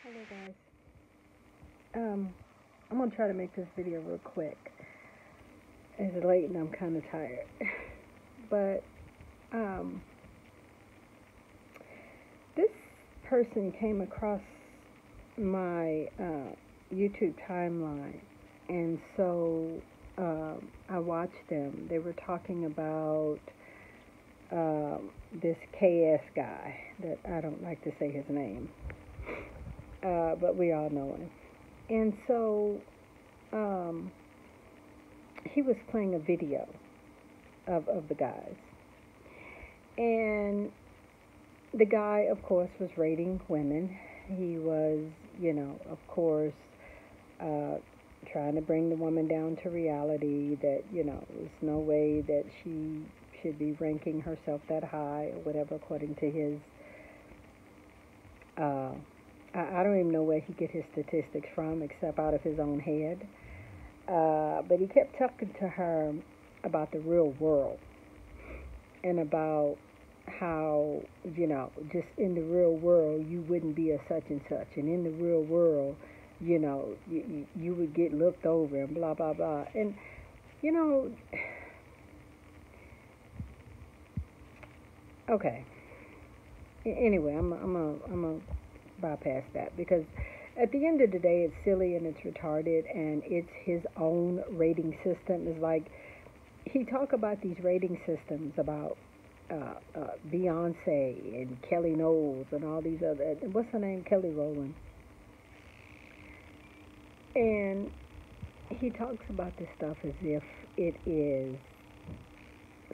Hello guys. I'm gonna try to make this video real quick. It's late and I'm kind of tired, but um, this person came across my YouTube timeline, and so I watched them. They were talking about this KS guy that I don't like to say his name, but we all know him. And so he was playing a video of the guys. And the guy, of course, was rating women. He was, of course, trying to bring the woman down to reality that, there's no way that she should be ranking herself that high or whatever, according to his I don't even know where he get his statistics from, except out of his own head. But he kept talking to her about the real world and about how, just in the real world, you wouldn't be a such and such. And in the real world, you would get looked over and blah, blah, blah. And, okay. Anyway, I'm gonna bypass that because at the end of the day, it's silly and it's retarded and it's his own rating system. It's like he talk about these rating systems about Beyonce and Kelly Knowles and all these other, what's her name, Kelly Rowland, and he talks about this stuff as if it is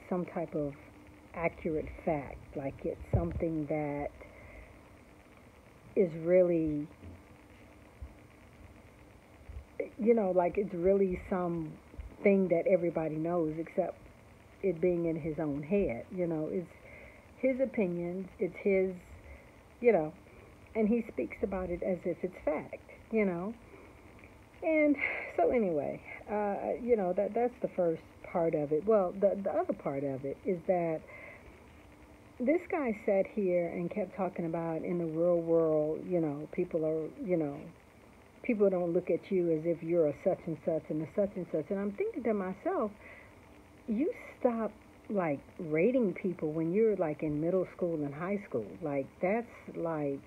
some type of accurate fact, like it's something that is really, like it's really some thing that everybody knows, except it being in his own head. It's his opinions, it's his, and he speaks about it as if it's fact. And so anyway, that's the first part of it. Well, the other part of it is that this guy sat here and kept talking about in the real world, people are, people don't look at you as if you're a such and such and a such and such. And I'm thinking to myself, you stop like rating people when you're like in middle school and high school. Like that's like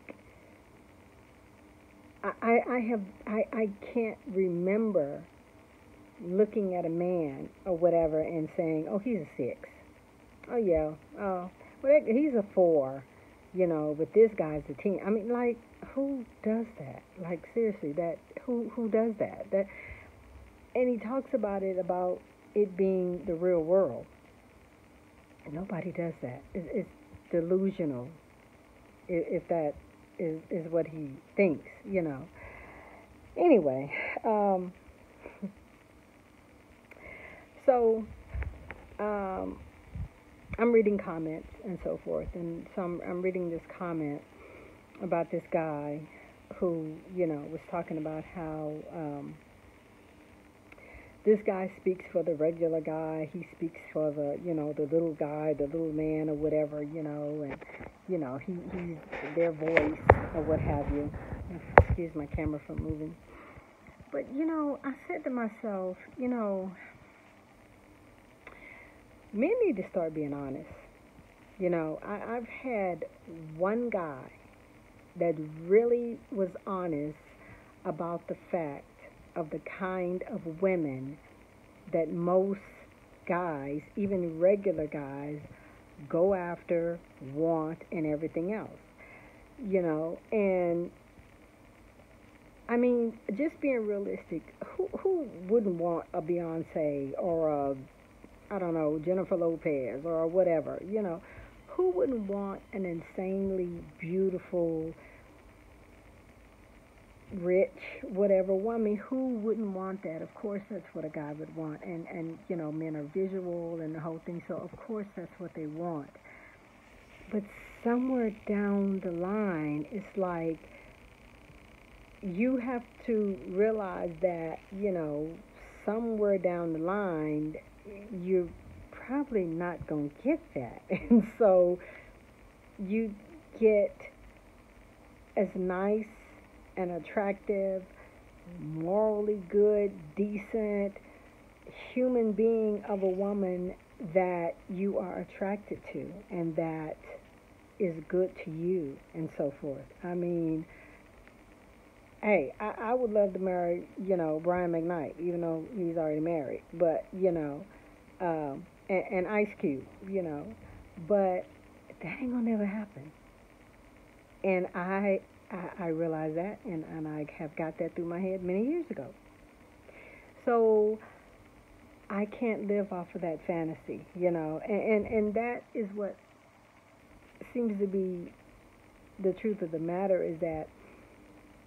I can't remember looking at a man or whatever and saying, oh, he's a 6. Oh yeah, oh well, he's a 4, but this guy's a 10. I mean, like, who does that? Like, seriously, who does that? And he talks about it being the real world. And nobody does that. It's delusional, if that is what he thinks, Anyway, so I'm reading comments and so forth, and so I'm reading this comment about this guy who, was talking about how this guy speaks for the regular guy, he speaks for the, the little guy, the little man or whatever, and, he's their voice or what have you. Excuse my camera from moving. But, I said to myself, men need to start being honest. I've had one guy that really was honest about the fact of the kind of women that most guys, even regular guys, go after, want, and everything else. And I mean, just being realistic, who wouldn't want a Beyonce or a, I don't know, Jennifer Lopez or whatever, who wouldn't want an insanely beautiful, rich, whatever woman? Who wouldn't want that? Of course that's what a guy would want. And men are visual and the whole thing, so of course that's what they want. But somewhere down the line, it's like you have to realize that, somewhere down the line, you're probably not going to get that. And so you get as nice an attractive, morally good, decent human being of a woman that you are attracted to and that is good to you and so forth. I mean, hey, I would love to marry, Brian McKnight, even though he's already married, but, and Ice Cube, but that ain't gonna never happen. And I realize that, and I have got that through my head many years ago. So I can't live off of that fantasy, and that is what seems to be the truth of the matter, is that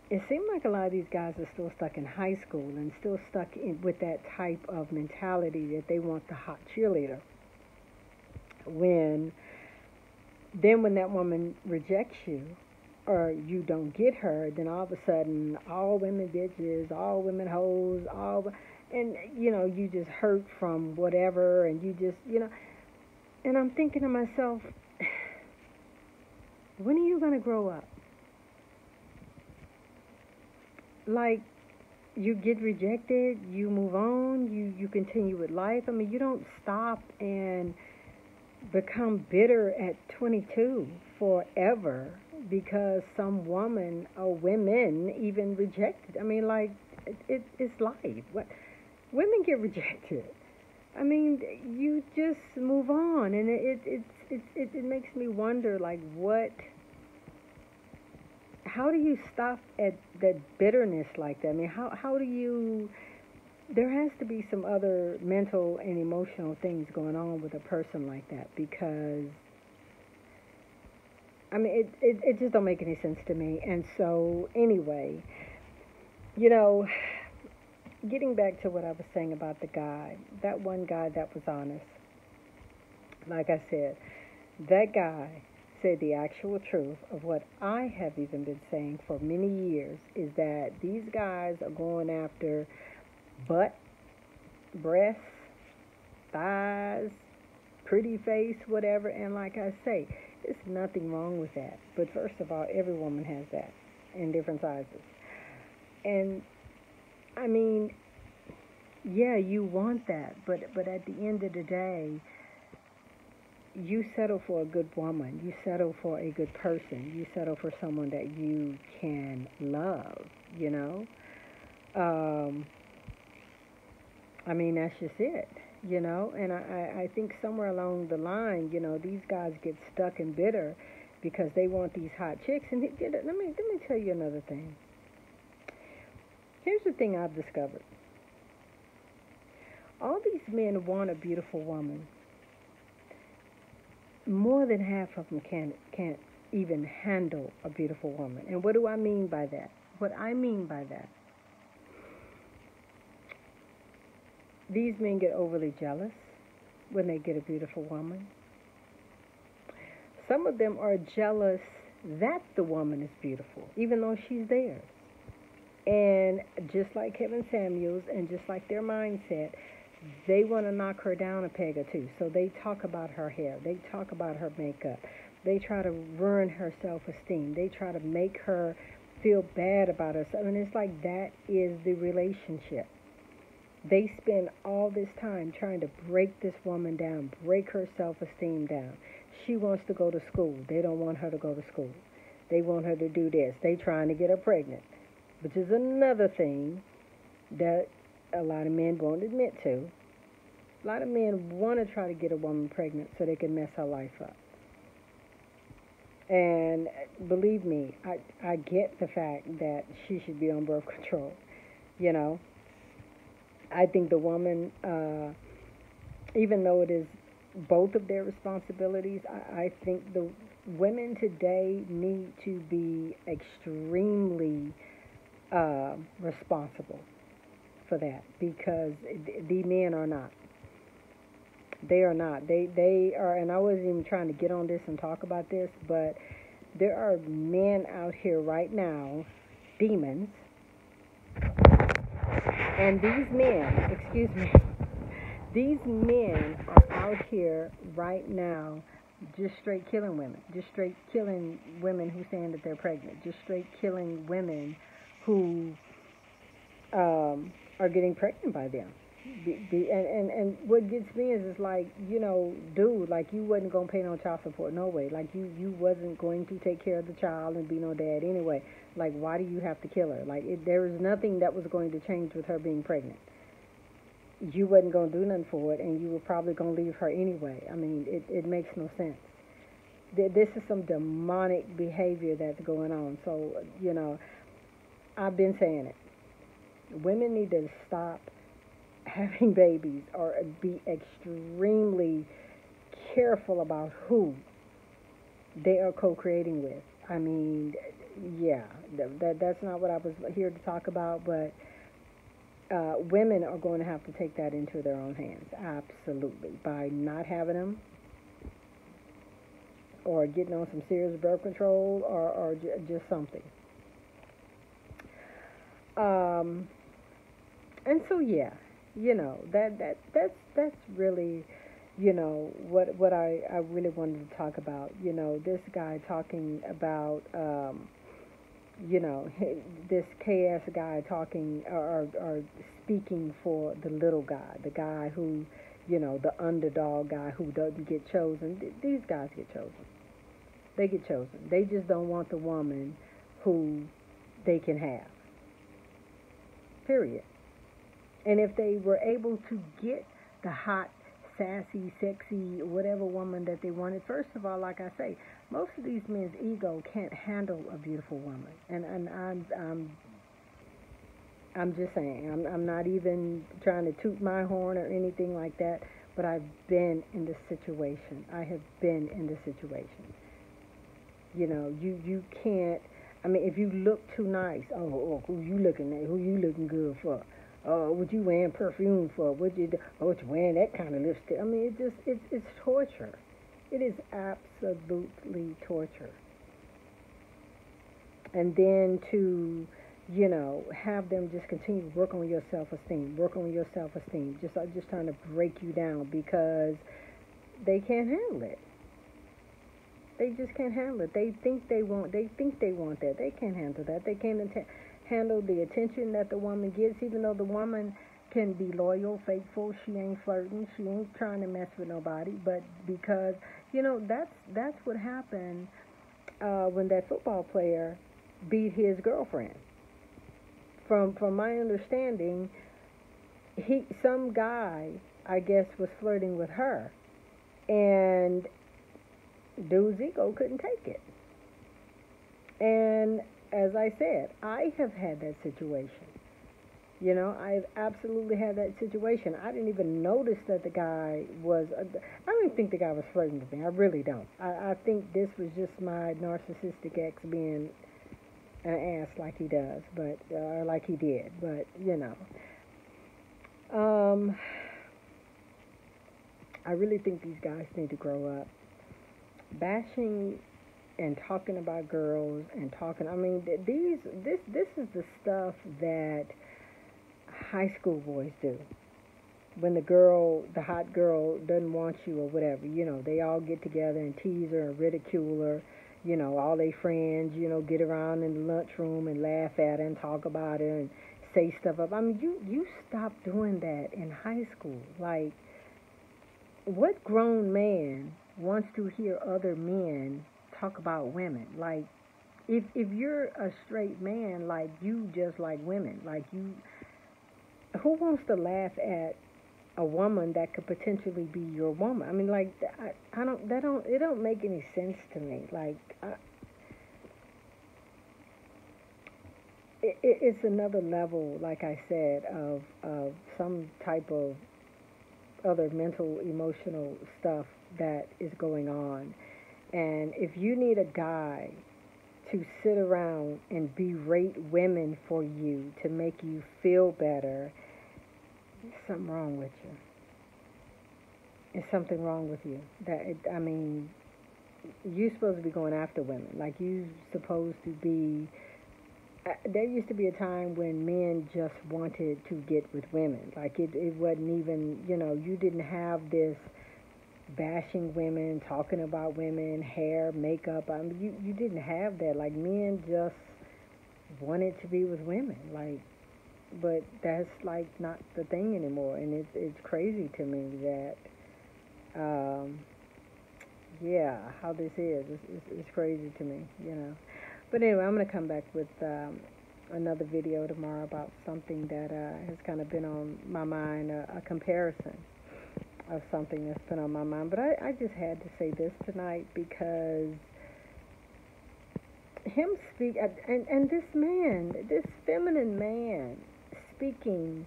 it seems like a lot of these guys are still stuck in high school and still stuck with that type of mentality that they want the hot cheerleader. When that woman rejects you or you don't get her, then all of a sudden all women bitches, all women hoes, and you just hurt from whatever, and you just and I'm thinking to myself, when are you going to grow up? Like, you get rejected, you move on, you continue with life. I mean, you don't stop and become bitter at 22 forever because some woman or women even rejected. I mean, like, it's life. Women get rejected. I mean, you just move on, and it makes me wonder, like, how do you stop at that bitterness like that? I mean, how do you? There has to be some other mental and emotional things going on with a person like that, because I mean, it just don't make any sense to me. And so anyway, getting back to what I was saying about the guy, that one guy that was honest. Like I said, that guy said the actual truth of what I have even been saying for many years, is that these guys are going after butt, breasts, thighs, pretty face, whatever. And like I say, there's nothing wrong with that. But first of all, every woman has that in different sizes. And I mean, yeah, you want that, but at the end of the day, you settle for a good woman. You settle for a good person. You settle for someone that you can love, I mean, that's just it, And I think somewhere along the line, these guys get stuck and bitter because they want these hot chicks. And let me tell you another thing. Here's the thing I've discovered. All these men want a beautiful woman. More than half of them can't even handle a beautiful woman. And what do I mean by that? What I mean by that, these men get overly jealous when they get a beautiful woman. Some of them are jealous that the woman is beautiful, even though she's theirs. And just like Kevin Samuels and just like their mindset, they want to knock her down a peg or two. So they talk about her hair. They talk about her makeup. They try to ruin her self-esteem. They try to make her feel bad about herself. And it's like that is the relationship. They spend all this time trying to break this woman down, break her self-esteem down. She wants to go to school. They don't want her to go to school. They want her to do this. They trying to get her pregnant, which is another thing that a lot of men won't admit to. A lot of men want to try to get a woman pregnant so they can mess her life up. And believe me, I get the fact that she should be on birth control. I think the woman, even though it is both of their responsibilities, I think the women today need to be extremely responsible for that, because the men are not. They are not. They are, and I wasn't even trying to get on this and talk about this, but there are men out here right now, demons, and these men are out here right now just straight killing women, just straight killing women who saying that they're pregnant, just straight killing women who are getting pregnant by them. And what gets me is like, dude, like you wasn't gonna pay no child support, no way. Like you wasn't going to take care of the child and be no dad anyway. Like why do you have to kill her? Like there was nothing that was going to change with her being pregnant. You wasn't gonna do nothing for it, and you were probably gonna leave her anyway. I mean, it makes no sense. This is some demonic behavior that's going on. So I've been saying it. Women need to stop having babies or be extremely careful about who they are co-creating with. I mean, yeah, that's not what I was here to talk about, but women are going to have to take that into their own hands, absolutely, by not having them or getting on some serious birth control or just something. And so yeah, that's really what I really wanted to talk about. This guy talking about this KS guy talking or speaking for the little guy, the guy who the underdog guy who doesn't get chosen. These guys get chosen. They get chosen. They just don't want the woman who they can have. Period. And if they were able to get the hot, sassy, sexy, whatever woman that they wanted, first of all, like I say, most of these men's ego can't handle a beautiful woman. And I'm just saying, I'm not even trying to toot my horn or anything like that, but I've been in this situation. I have been in this situation. You can't. I mean, if you look too nice, who you looking at? Who you looking good for? Oh, what you wearing perfume for? What you wearing that kind of lipstick? I mean, it's torture. It is absolutely torture. And then to have them just continue to work on your self-esteem, just trying to break you down because they can't handle it. They just can't handle it. They think they want that. They can't handle that. They can't handle the attention that the woman gets, even though the woman can be loyal, faithful. She ain't flirting. She ain't trying to mess with nobody. But because that's what happened when that football player beat his girlfriend. From my understanding, some guy I guess was flirting with her, and dude's ego couldn't take it. And as I said, I have had that situation. I've absolutely had that situation. I didn't even notice that the guy was. I don't even think the guy was flirting with me. I really don't. I think this was just my narcissistic ex being an ass like he does, but like he did. But I really think these guys need to grow up. Bashing and talking about girls and talking. I mean, this is the stuff that high school boys do. When the hot girl doesn't want you or whatever, they all get together and tease her and ridicule her. All their friends, get around in the lunchroom and laugh at her and talk about her and say stuff up. I mean, you stop doing that in high school. Like, what grown man wants to hear other men talk about women? Like, if you're a straight man, like, you just like women. Like, who wants to laugh at a woman that could potentially be your woman? I mean, like, it don't make any sense to me. Like, it's another level, like I said, of some type of other mental, emotional stuff that is going on. And if you need a guy to sit around and berate women for you to make you feel better, there's something wrong with you. There's something wrong with you. I mean, you're supposed to be going after women. Like, you're supposed to be. There used to be a time when men just wanted to get with women. Like, it wasn't even, you didn't have this bashing women, talking about women, hair, makeup. I mean, you didn't have that. Like, men just wanted to be with women, like, but that's like not the thing anymore, and it's crazy to me that, um, yeah, how this is. It's crazy to me, you know. But anyway, I'm gonna come back with another video tomorrow about something that has kind of been on my mind, a comparison of something that's been on my mind. But I just had to say this tonight because him speak and this man, this feminine man, speaking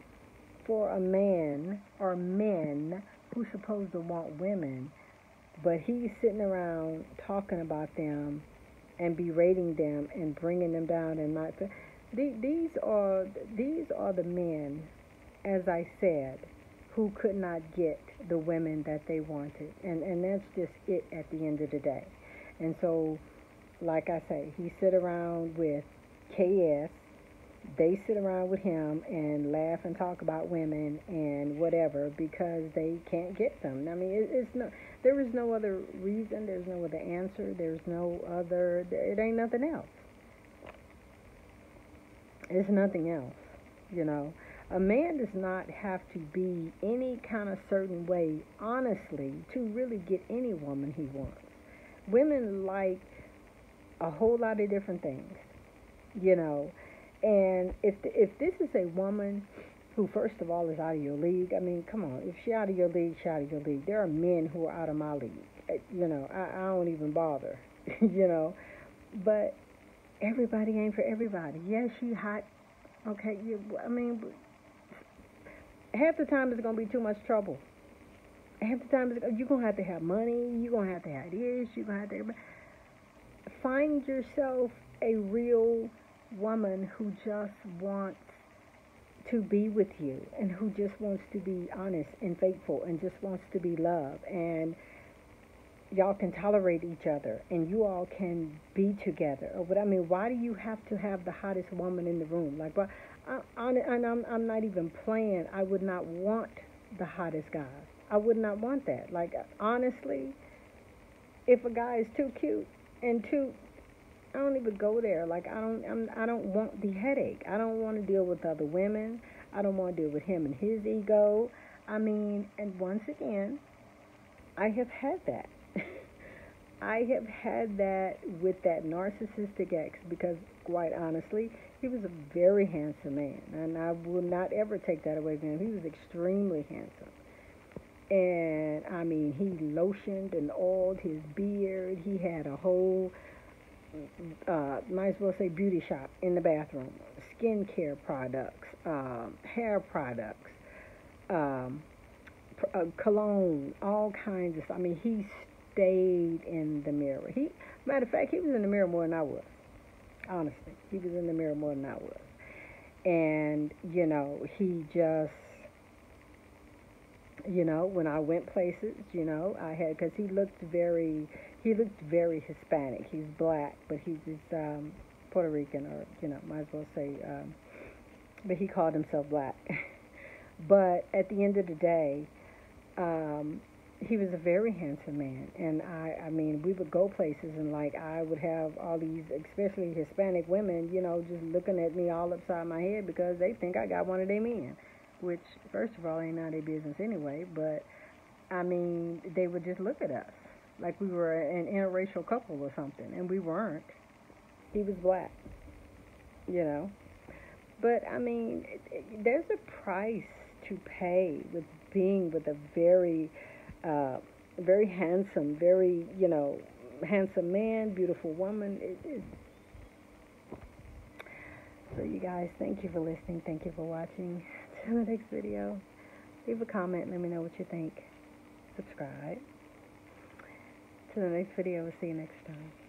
for a man or men who's supposed to want women, but he's sitting around talking about them and berating them and bringing them down and not. These are the men, as I said, who could not get the women that they wanted, and that's just it at the end of the day. And so, like I say, he sit around with KS. They sit around with him and laugh and talk about women and whatever because they can't get them. I mean, there is no other reason. There's no other answer. There's no other. It ain't nothing else. It's nothing else. You know, a man does not have to be any kind of certain way, honestly, to really get any woman he wants. Women like a whole lot of different things, you know. And if this is a woman who, first of all, is out of your league, I mean, come on, if she out of your league, she out of your league. There are men who are out of my league. You know, I don't even bother, you know. But everybody ain't for everybody. Yes, she hot. Okay, I mean, half the time it's going to be too much trouble. Half the time you're going to have money. You're going to have this. You're going to have to find yourself a real woman who just wants to be with you and who just wants to be honest and faithful and just wants to be loved, and y'all can tolerate each other and you all can be together. But I mean, why do you have to have the hottest woman in the room? Like, but I'm not even playing. I would not want the hottest guy. I would not want that. Like, honestly, if a guy is too cute and too, I don't even go there. Like, I don't want the headache. I don't want to deal with other women. I don't want to deal with him and his ego. I mean, and once again, I have had that. I have had that with that narcissistic ex because, quite honestly, he was a very handsome man, and I will not ever take that away from him. He was extremely handsome. And, I mean, he lotioned and oiled his beard. He had a whole might as well say beauty shop in the bathroom, skincare products, hair products, cologne, all kinds of stuff. I mean, he stayed in the mirror. Matter of fact, he was in the mirror more than I was. Honestly, he was in the mirror more than I was. And, you know, he just, you know, when I went places, you know, because he looked very Hispanic. He's black, but he's Puerto Rican, or, you know, might as well say, but he called himself black. But at the end of the day, he was a very handsome man, and I mean, we would go places, and like I would have all these, especially Hispanic women, you know, just looking at me all upside my head because they think I got one of their men, which, first of all, ain't none of their business anyway. But I mean, they would just look at us like we were an interracial couple or something, and we weren't. He was black, you know. But I mean, there's a price to pay with being with a very very handsome, very, you know, handsome man, beautiful woman. So you guys, thank you for listening. Thank you for watching. Till the next video, leave a comment. Let me know what you think. Subscribe. To the next video. We'll see you next time.